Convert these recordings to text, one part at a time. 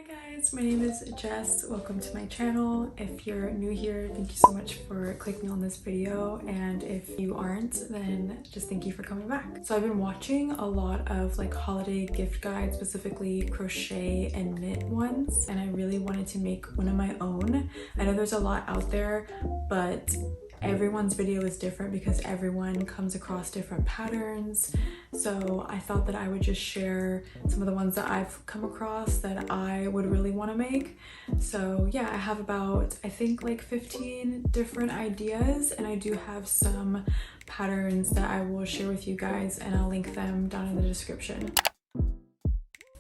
Guys, my name is Jess. Welcome to my channel. If you're new here, thank you so much for clicking on this video, and if you aren't, then just thank you for coming back. So I've been watching a lot of like holiday gift guides, specifically crochet and knit ones, and I really wanted to make one of my own. I know there's a lot out there, but everyone's video is different because everyone comes across different patterns. So I thought that I would just share some of the ones that I've come across that I would really want to make. So yeah, I have about, I think like 15 different ideas, and I do have some patterns that I will share with you guys, and I'll link them down in the description.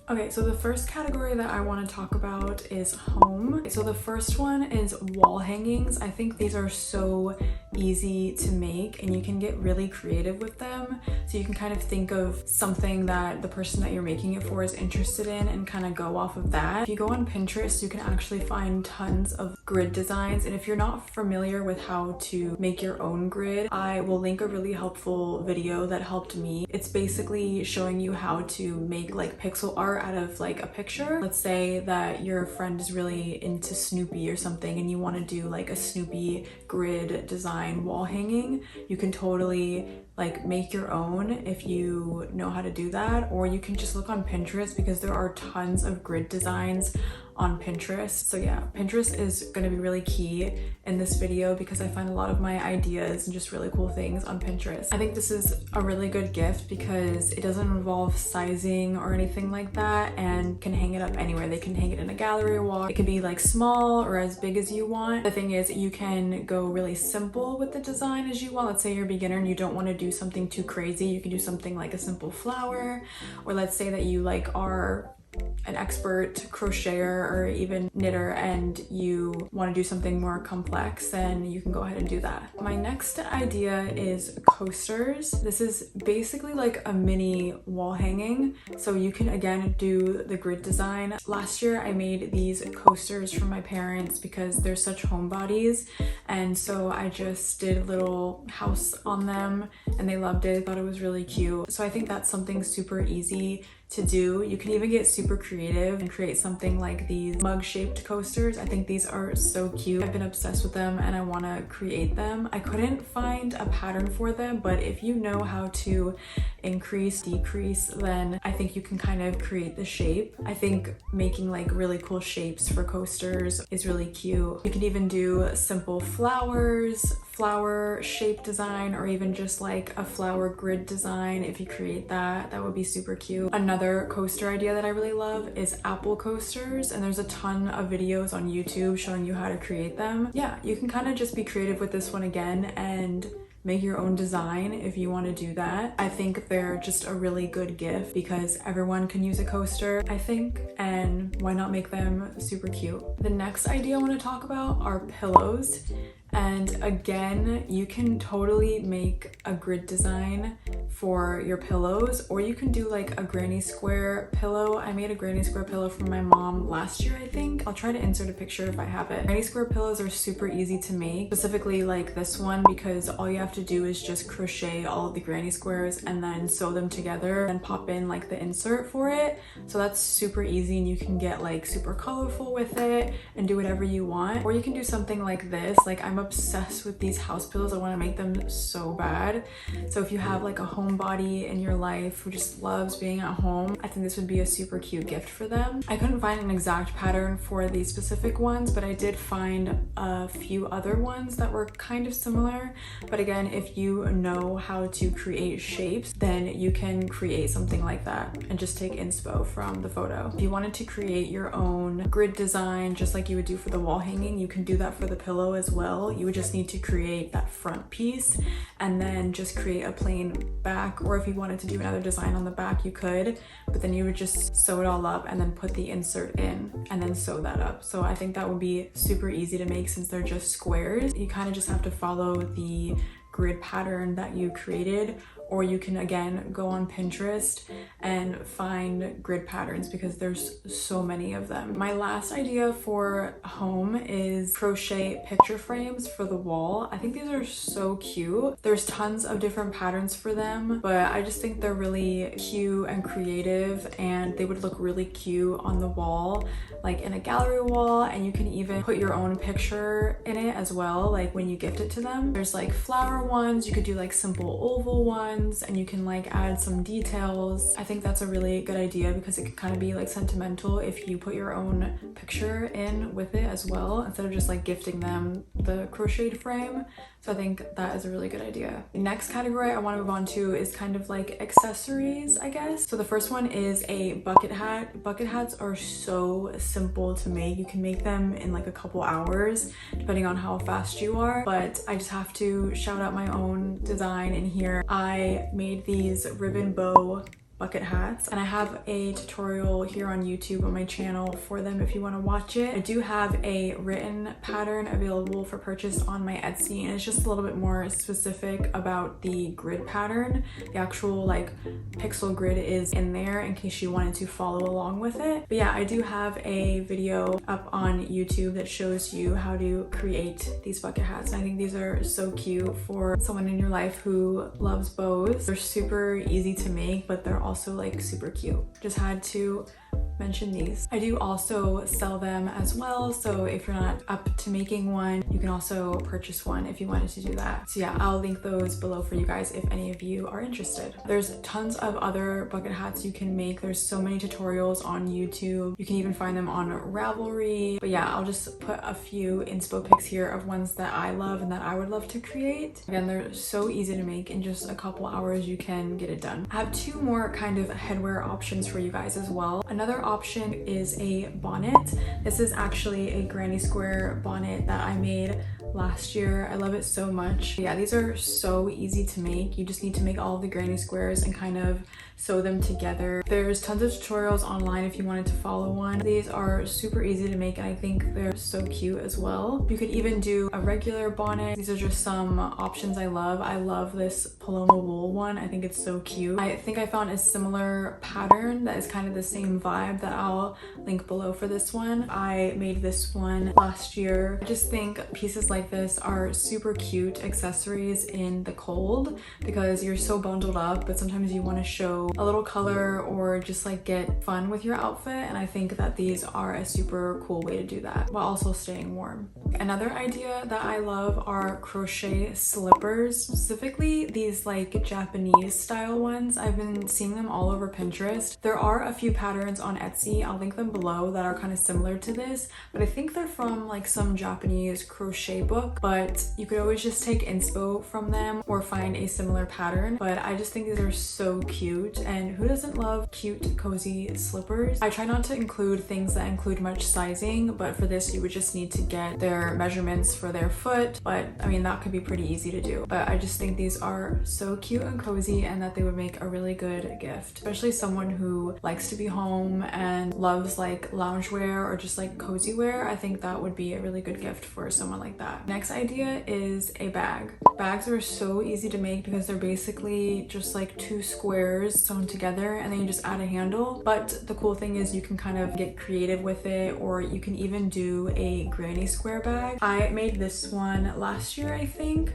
Okay, so the first category that I want to talk about is home. So the first one is wall hangings. I think these are so easy to make, and you can get really creative with them. So you can kind of think of something that the person that you're making it for is interested in and kind of go off of that. If you go on Pinterest, you can actually find tons of grid designs. And if you're not familiar with how to make your own grid, I will link a really helpful video that helped me. It's basically showing you how to make like pixel art out of like a picture. Let's say that your friend is really into Snoopy or something, and you want to do like a Snoopy grid design wall hanging. You can totally like make your own if you know how to do that, or you can just look on Pinterest because there are tons of grid designs on Pinterest. So yeah, Pinterest is going to be really key in this video because I find a lot of my ideas and just really cool things on Pinterest. I think this is a really good gift because it doesn't involve sizing or anything like that, and can hang it up anywhere. They can hang it in a gallery wall. It can be like small or as big as you want. The thing is, you can go really simple with the design as you want. Let's say you're a beginner and you don't want to do something too crazy. You can do something like a simple flower, or let's say that you like are an expert crocheter or even knitter and you want to do something more complex, then you can go ahead and do that. My next idea is coasters. This is basically like a mini wall hanging, so you can again do the grid design. Last year I made these coasters for my parents because they're such homebodies, and so I just did a little house on them and they loved it. Thought it was really cute. So I think that's something super easy to do. You can even get super creative and create something like these mug-shaped coasters. I think these are so cute. I've been obsessed with them and I want to create them. I couldn't find a pattern for them, but if you know how to increase, decrease, then I think you can kind of create the shape. I think making like really cool shapes for coasters is really cute. You can even do simple flowers, flower shape design, or even just like a flower grid design. If you create that, that would be super cute. Another coaster idea that I really love is apple coasters, and there's a ton of videos on YouTube showing you how to create them. Yeah, you can kind of just be creative with this one again and make your own design if you want to do that. I think they're just a really good gift because everyone can use a coaster, I think, and why not make them super cute? The next idea I want to talk about are pillows. And again, you can totally make a grid design for your pillows, or you can do like a granny square pillow. I made a granny square pillow for my mom last year, I think. I'll try to insert a picture if I have it. Granny square pillows are super easy to make, specifically like this one, because all you have to do is just crochet all of the granny squares and then sew them together and pop in like the insert for it. So that's super easy, and you can get like super colorful with it and do whatever you want. Or you can do something like this. Like, I'm obsessed with these house pillows. I want to make them so bad. So if you have like a homebody in your life who just loves being at home, I think this would be a super cute gift for them. I couldn't find an exact pattern for these specific ones, but I did find a few other ones that were kind of similar. But again, if you know how to create shapes, then you can create something like that and just take inspo from the photo. If you wanted to create your own grid design, just like you would do for the wall hanging, you can do that for the pillow as well. You would just need to create that front piece and then just create a plain back, or if you wanted to do another design on the back, you could, but then you would just sew it all up and then put the insert in and then sew that up. So I think that would be super easy to make since they're just squares. You kind of just have to follow the grid pattern that you created, or you can again go on Pinterest and find grid patterns because there's so many of them. My last idea for home is crochet picture frames for the wall. I think these are so cute. There's tons of different patterns for them, but I just think they're really cute and creative, and they would look really cute on the wall, like in a gallery wall, and you can even put your own picture in it as well, like when you gift it to them. There's like flower ones, you could do like simple oval ones, and you can like add some details. I think that's a really good idea because it could kind of be like sentimental if you put your own picture in with it as well, instead of just like gifting them the crocheted frame. So I think that is a really good idea. The next category I want to move on to is kind of like accessories, I guess. So the first one is a bucket hat. Bucket hats are so simple to make. You can make them in like a couple hours depending on how fast you are, but I just have to shout out my own design in here. I made these ribbon bow bucket hats, and I have a tutorial here on YouTube on my channel for them if you want to watch it. I do have a written pattern available for purchase on my Etsy, and it's just a little bit more specific about the grid pattern. The actual like pixel grid is in there in case you wanted to follow along with it. But yeah, I do have a video up on YouTube that shows you how to create these bucket hats. And I think these are so cute for someone in your life who loves bows. They're super easy to make, but they're also like super cute. Just had to mention these. I do also sell them as well, so if you're not up to making one, you can also purchase one if you wanted to do that. So yeah, I'll link those below for you guys if any of you are interested. There's tons of other bucket hats you can make. There's so many tutorials on YouTube. You can even find them on Ravelry. But yeah, I'll just put a few inspo pics here of ones that I love and that I would love to create. Again, they're so easy to make. In just a couple hours you can get it done. I have two more kind of headwear options for you guys as well. Another option is a bonnet. This is actually a granny square bonnet that I made last year. I love it so much. Yeah, these are so easy to make. You just need to make all of the granny squares and kind of sew them together. There's tons of tutorials online if you wanted to follow one. These are super easy to make, and I think they're so cute as well. You could even do a regular bonnet. These are just some options I love. I love this Paloma wool one. I think it's so cute. I think I found a similar pattern that is kind of the same vibe that I'll link below for this one. I made this one last year. I just think pieces like this are super cute accessories in the cold because you're so bundled up, but sometimes you want to show a little color or just like get fun with your outfit, and I think that these are a super cool way to do that while also staying warm. Another idea that I love are crochet slippers, specifically these like Japanese style ones. I've been seeing them all over Pinterest. There are a few patterns on Etsy, I'll link them below, that are kind of similar to this, but I think they're from like some Japanese crochet book, but you could always just take inspo from them or find a similar pattern. But I just think these are so cute, and who doesn't love cute cozy slippers? I try not to include things that include much sizing, but for this you would just need to get their measurements for their foot, but I mean that could be pretty easy to do. But I just think these are so cute and cozy, and that they would make a really good gift, especially someone who likes to be home and loves like loungewear or just like cozy wear. I think that would be a really good gift for someone like that. Next idea is a bag. Bags are so easy to make because they're basically just like two squares sewn together, and then you just add a handle. But the cool thing is you can kind of get creative with it, or you can even do a granny square bag. I made this one last year, I think.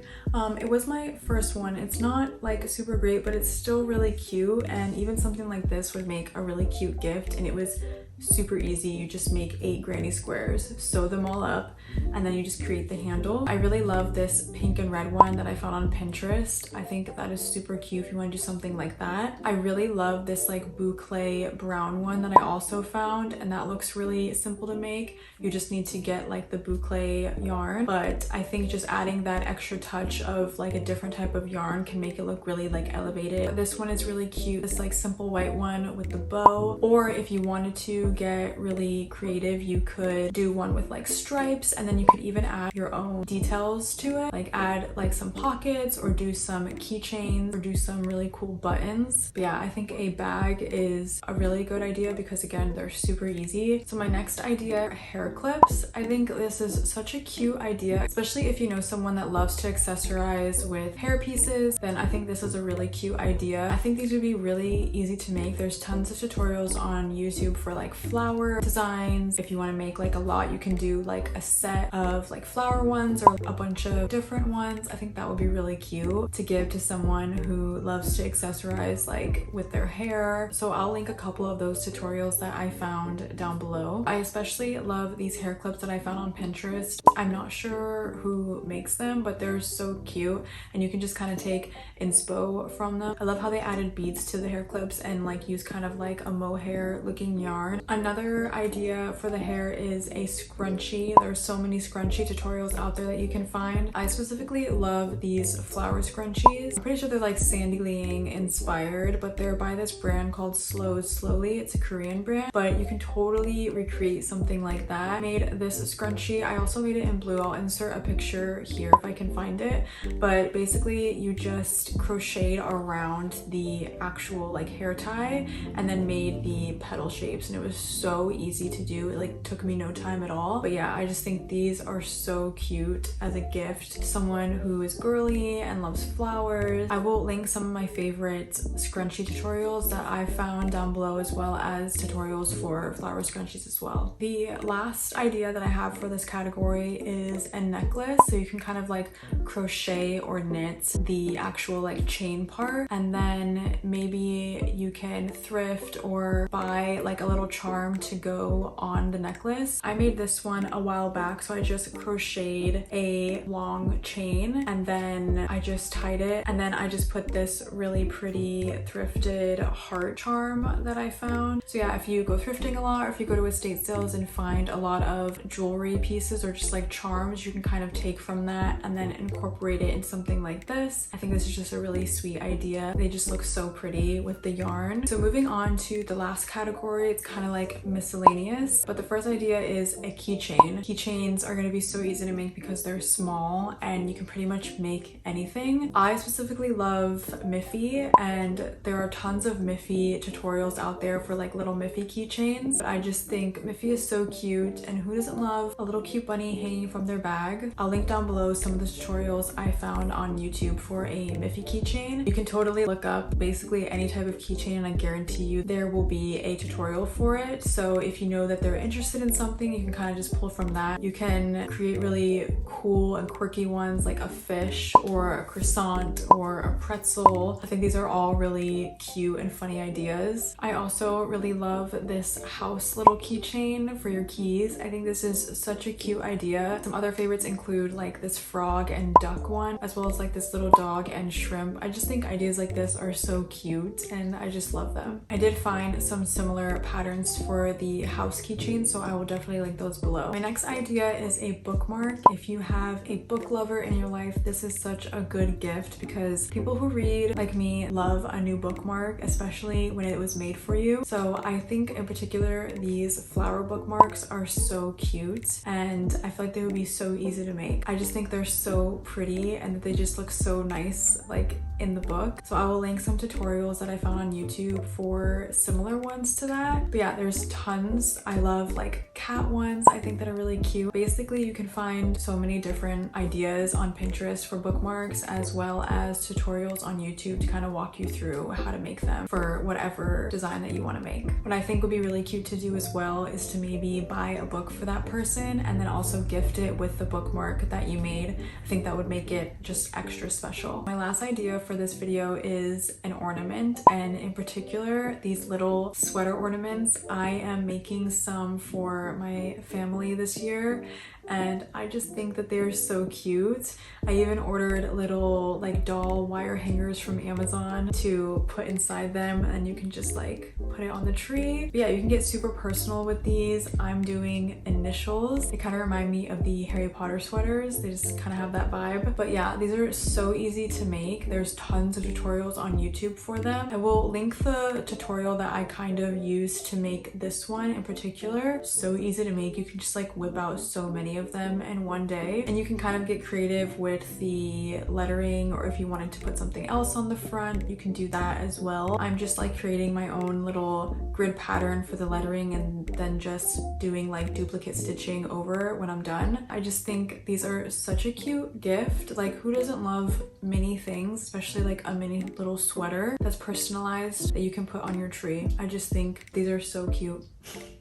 It was my first one. It's not like super great, but it's still really cute, and even something like this would make a really cute gift. And it was super easy. You just make 8 granny squares, sew them all up, and then you just create the handle. I really love this pink and red one that I found on Pinterest. I think that is super cute if you want to do something like that. I really love this like boucle brown one that I also found, and that looks really simple to make. You just need to get like the boucle yarn, but I think just adding that extra touch of like a different type of yarn can make it look really like elevated. This one is really cute, this like simple white one with the bow. Or if you wanted to to get really creative, you could do one with like stripes, and then you could even add your own details to it, like add like some pockets or do some keychains or do some really cool buttons. But yeah, I think a bag is a really good idea because again, they're super easy. So my next idea, hair clips. I think this is such a cute idea, especially if you know someone that loves to accessorize with hair pieces, then I think this is a really cute idea. I think these would be really easy to make. There's tons of tutorials on YouTube for like flower designs. If you want to make like a lot, you can do like a set of like flower ones or a bunch of different ones. I think that would be really cute to give to someone who loves to accessorize like with their hair. So I'll link a couple of those tutorials that I found down below. I especially love these hair clips that I found on Pinterest. I'm not sure who makes them, but they're so cute and you can just kind of take inspo from them. I love how they added beads to the hair clips and like use kind of like a mohair looking yarn. Another idea for the hair is a scrunchie. There's so many scrunchie tutorials out there that you can find. I specifically love these flower scrunchies. I'm pretty sure they're like Sandy Liang inspired, but they're by this brand called Slowly. It's a Korean brand, but you can totally recreate something like that. I made this scrunchie. I also made it in blue. I'll insert a picture here if I can find it, but basically you just crocheted around the actual like hair tie and then made the petal shapes, and it was so easy to do. It like took me no time at all. But yeah, I just think these are so cute as a gift to someone who is girly and loves flowers. I will link some of my favorite scrunchie tutorials that I found down below, as well as tutorials for flower scrunchies as well. The last idea that I have for this category is a necklace. So you can kind of like crochet or knit the actual like chain part, and then maybe you can thrift or buy like a little charm to go on the necklace. I made this one a while back, so I just crocheted a long chain and then I just tied it, and then I just put this really pretty thrifted heart charm that I found. So yeah, if you go thrifting a lot or if you go to estate sales and find a lot of jewelry pieces or just like charms, you can kind of take from that and then incorporate it in something like this. I think this is just a really sweet idea. They just look so pretty with the yarn. So moving on to the last category, it's kind of like miscellaneous, but the first idea is a keychain. Keychains are going to be so easy to make because they're small and you can pretty much make anything. I specifically love Miffy, and there are tons of Miffy tutorials out there for like little Miffy keychains. But I just think Miffy is so cute, and who doesn't love a little cute bunny hanging from their bag? I'll link down below some of the tutorials I found on YouTube for a Miffy keychain. You can totally look up basically any type of keychain and I guarantee you there will be a tutorial for it. So if you know that they're interested in something, you can kind of just pull from that. You can create really cool and quirky ones like a fish or a croissant or a pretzel. I think these are all really cute and funny ideas. I also really love this house little keychain for your keys. I think this is such a cute idea. Some other favorites include like this frog and duck one, as well as like this little dog and shrimp. I just think ideas like this are so cute and I just love them. I did find some similar patterns for the house keychain, so I will definitely link those below. My next idea is a bookmark. If you have a book lover in your life, this is such a good gift because people who read like me love a new bookmark, especially when it was made for you. So I think in particular these flower bookmarks are so cute and I feel like they would be so easy to make. I just think they're so pretty and they just look so nice like in the book. So I will link some tutorials that I found on YouTube for similar ones to that. But yeah, there's tons. I love like cat ones, I think that are really cute. Basically, you can find so many different ideas on Pinterest for bookmarks, as well as tutorials on YouTube to kind of walk you through how to make them for whatever design that you want to make. What I think would be really cute to do as well is to maybe buy a book for that person and then also gift it with the bookmark that you made. I think that would make it just extra special. My last idea for this video is an ornament, and in particular these little sweater ornaments. I am making some for my family this year and I just think that they're so cute. I even ordered little like doll wire hangers from Amazon to put inside them, and you can just like put it on the tree. But yeah, you can get super personal with these. I'm doing initials. They kind of remind me of the Harry Potter sweaters. They just kind of have that vibe. But yeah, these are so easy to make. There's tons of tutorials on YouTube for them. I will link the tutorial that I kind of used to make make this one in particular so easy to make. You can just like whip out so many of them in one day, and you can kind of get creative with the lettering, or if you wanted to put something else on the front, you can do that as well. I'm just like creating my own little grid pattern for the lettering and then just doing like duplicate stitching over when I'm done. I just think these are such a cute gift. Like, who doesn't love mini things, especially like a mini little sweater that's personalized that you can put on your tree. I just think these are so cute.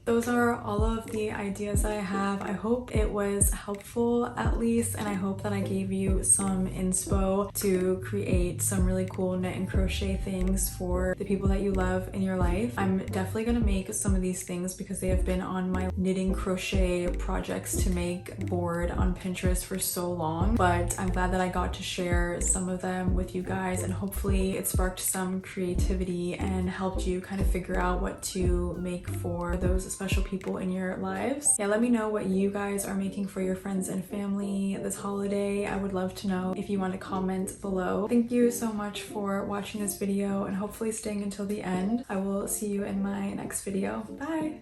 Those are all of the ideas that I have. I hope it was helpful at least, and I hope that I gave you some inspo to create some really cool knit and crochet things for the people that you love in your life. I'm definitely gonna make some of these things because they have been on my knitting crochet projects to make board on Pinterest for so long, but I'm glad that I got to share some of them with you guys, and hopefully it sparked some creativity and helped you kind of figure out what to make for those special people in your lives. Yeah, let me know what you guys are making for your friends and family this holiday. I would love to know if you want to comment below. Thank you so much for watching this video and hopefully staying until the end. I will see you in my next video. Bye!